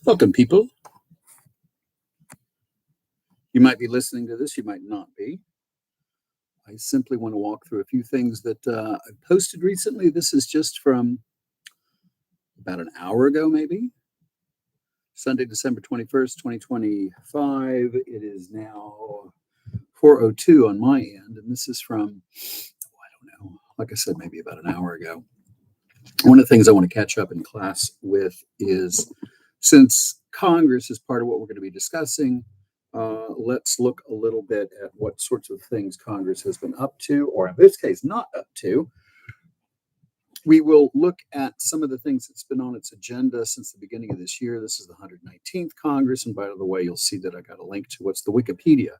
Welcome, people. You might be listening to this, you might not be. I simply want to walk through a few things that I posted recently. This is just from about an hour ago, maybe. Sunday, December 21st, 2025. It is now 4:02 on my end, and this is from, I don't know, like I said, maybe about an hour ago. One of the things I want to catch up in class with is, since Congress is part of what we're going to be discussing, let's look a little bit at what sorts of things Congress has been up to, or in this case, not up to. We will look at some of the things that's been on its agenda since the beginning of this year. This is the 119th Congress, and by the way, you'll see that I got a link to what's the Wikipedia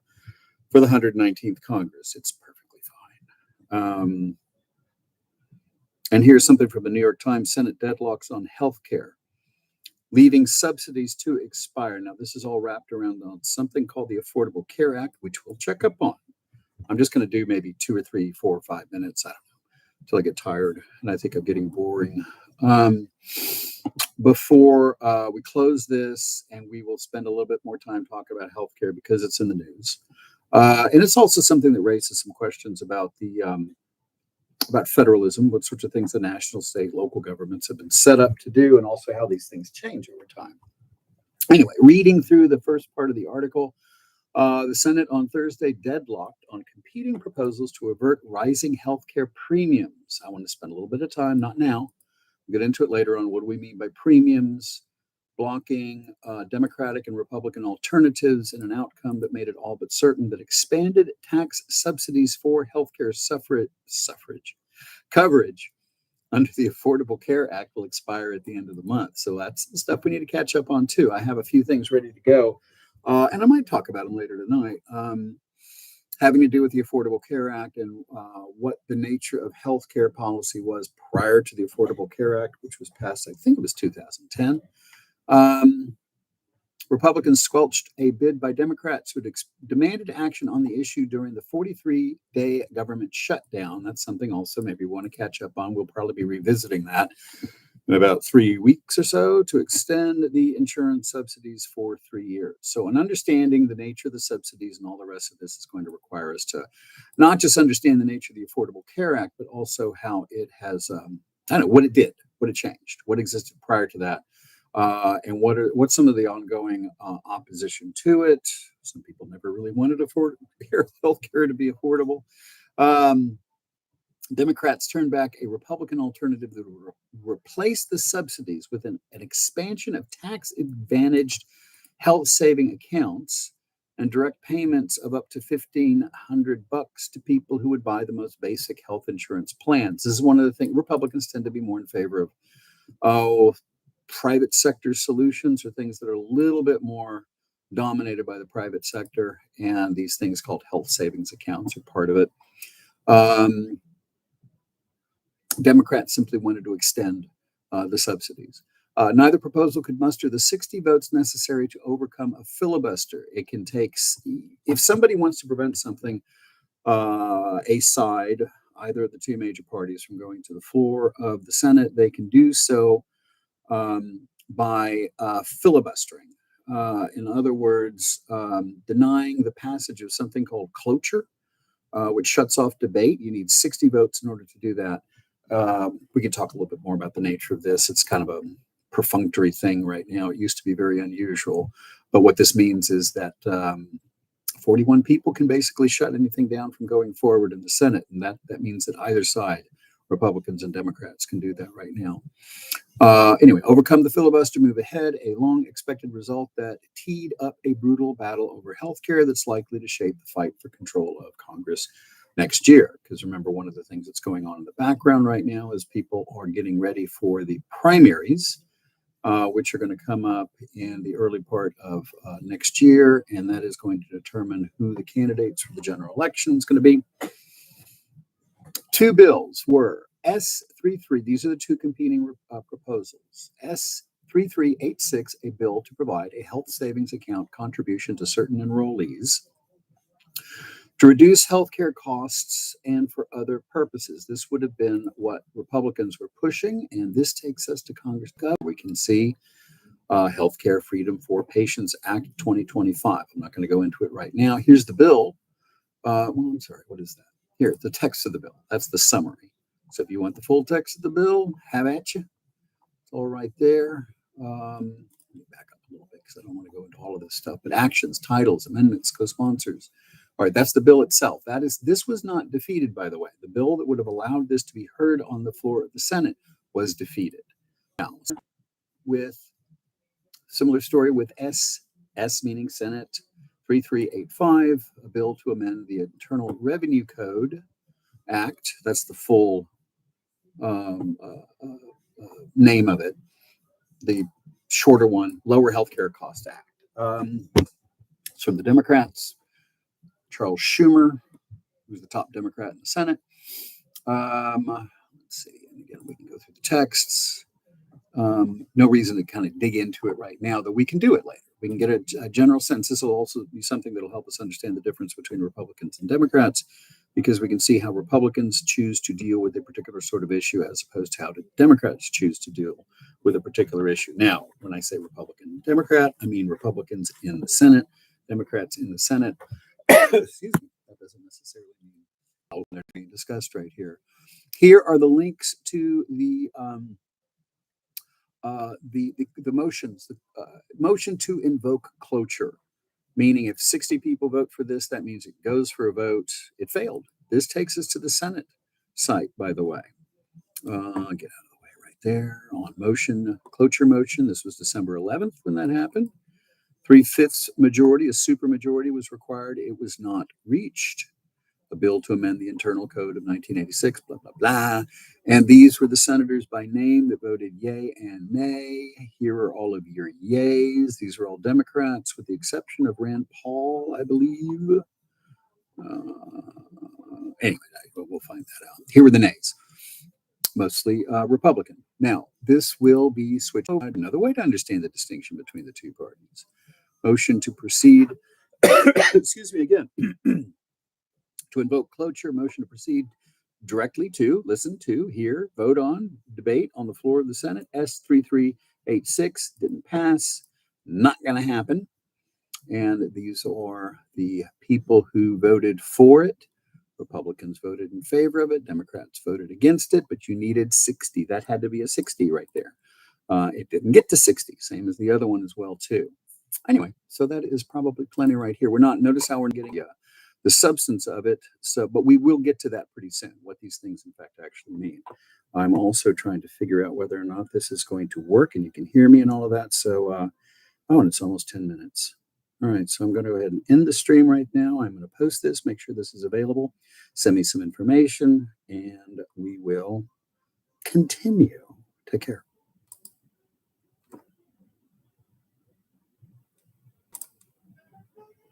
for the 119th Congress. It's perfectly fine. And here's something from the New York Times: Senate deadlocks on healthcare, leaving subsidies to expire. Now, this is all wrapped around on something called the Affordable Care Act, which we'll check up on. I'm just going to do maybe 2 or 3, 4 or 5 minutes. I don't know, until I get tired, and I think I'm getting boring. Before we close this, and we will spend a little bit more time talking about healthcare because it's in the news. And it's also something that raises some questions about about federalism, what sorts of things the national, state, local governments have been set up to do, and also how these things change over time. Anyway, reading through the first part of the article, the Senate on Thursday deadlocked on competing proposals to avert rising healthcare premiums. I want to spend a little bit of time, not now. We'll get into it later on. What do we mean by premiums? Blocking Democratic and Republican alternatives in an outcome that made it all but certain that expanded tax subsidies for healthcare suffrage coverage under the Affordable Care Act will expire at the end of the month. So that's the stuff we need to catch up on too. I have a few things ready to go, and I might talk about them later tonight, having to do with the Affordable Care Act and what the nature of healthcare policy was prior to the Affordable Care Act, which was passed, I think it was 2010. Republicans squelched a bid by Democrats who demanded action on the issue during the 43-day government shutdown. That's something also maybe we want to catch up on. We'll probably be revisiting that in about 3 weeks or so, to extend the insurance subsidies for 3 years. So, in understanding the nature of the subsidies and all the rest of this is going to require us to not just understand the nature of the Affordable Care Act, but also how it has, I don't know, what it did, what it changed, what existed prior to that. And what's some of the ongoing opposition to it? Some people never really wanted healthcare to be affordable. Democrats turned back a Republican alternative that would replace the subsidies with an expansion of tax-advantaged health-saving accounts and direct payments of up to $1,500 to people who would buy the most basic health insurance plans. This is one of the things Republicans tend to be more in favor of. Private sector solutions, or things that are a little bit more dominated by the private sector, and these things called health savings accounts are part of it. Democrats simply wanted to extend the subsidies. Neither proposal could muster the 60 votes necessary to overcome a filibuster. It can take, if somebody wants to prevent something, a side, either of the two major parties, from going to the floor of the Senate, they can do so by filibustering. In other words, denying the passage of something called cloture, which shuts off debate. You need 60 votes in order to do that. We can talk a little bit more about the nature of this. It's kind of a perfunctory thing right now. It used to be very unusual. But what this means is that 41 people can basically shut anything down from going forward in the Senate. And that means that either side, Republicans and Democrats, can do that right now. Anyway, overcome the filibuster, move ahead, a long expected result that teed up a brutal battle over healthcare that's likely to shape the fight for control of Congress next year. Because remember, one of the things that's going on in the background right now is people are getting ready for the primaries, which are going to come up in the early part of next year. And that is going to determine who the candidates for the general election is going to be. Two bills were S33. These are the two competing proposals. S3386, a bill to provide a health savings account contribution to certain enrollees to reduce healthcare costs and for other purposes. This would have been what Republicans were pushing, and this takes us to Congress. We can see Healthcare Freedom for Patients Act 2025. I'm not going to go into it right now. Here's the bill. Well, I'm sorry, what is that? Here, the text of the bill. That's the summary. So if you want the full text of the bill, have at you. It's all right there. Let me back up a little bit because I don't want to go into all of this stuff. But actions, titles, amendments, co-sponsors. All right, that's the bill itself. This was not defeated, by the way. The bill that would have allowed this to be heard on the floor of the Senate was defeated. Now, with similar story with S meaning Senate 3385, a bill to amend the Internal Revenue Code Act. That's the full name of it. The shorter one, Lower Healthcare Cost Act. It's from the Democrats. Charles Schumer, who's the top Democrat in the Senate. Let's see. And again, we can go through the texts. No reason to kind of dig into it right now, though we can do it later. We can get a general sense. This will also be something that will help us understand the difference between Republicans and Democrats, because we can see how Republicans choose to deal with a particular sort of issue as opposed to how Democrats choose to deal with a particular issue. Now, when I say Republican and Democrat, I mean Republicans in the Senate, Democrats in the Senate. Excuse me. That doesn't necessarily mean all they're being discussed right here. Here are the links to the motions. The motion to invoke cloture, meaning if 60 people vote for this, that means it goes for a vote. It failed. This takes us to the Senate site, by the way. Get out of the way right there. On motion, cloture motion. This was December 11th when that happened. 3/5 majority, a supermajority was required. It was not reached. A bill to amend the Internal Code of 1986, blah, blah, blah. And these were the senators by name that voted yay and nay. Here are all of your yays. These are all Democrats, with the exception of Rand Paul, I believe. Anyway, we'll find that out. Here were the nays, mostly Republican. Now, this will be switched. Another way to understand the distinction between the two parties. Motion to proceed, excuse me again, to invoke cloture, motion to proceed directly to, listen to, hear, vote on, debate on the floor of the Senate. S3386 didn't pass, not going to happen. And these are the people who voted for it. Republicans voted in favor of it. Democrats voted against it, but you needed 60. That had to be a 60 right there. It didn't get to 60, same as the other one as well, too. Anyway, so that is probably plenty right here. Notice how we're getting the substance of it. So, but we will get to that pretty soon, what these things in fact actually mean. I'm also trying to figure out whether or not this is going to work, and you can hear me and all of that. So, and it's almost 10 minutes. All right, so I'm going to go ahead and end the stream right now. I'm going to post this, make sure this is available. Send me some information, and we will continue. Take care.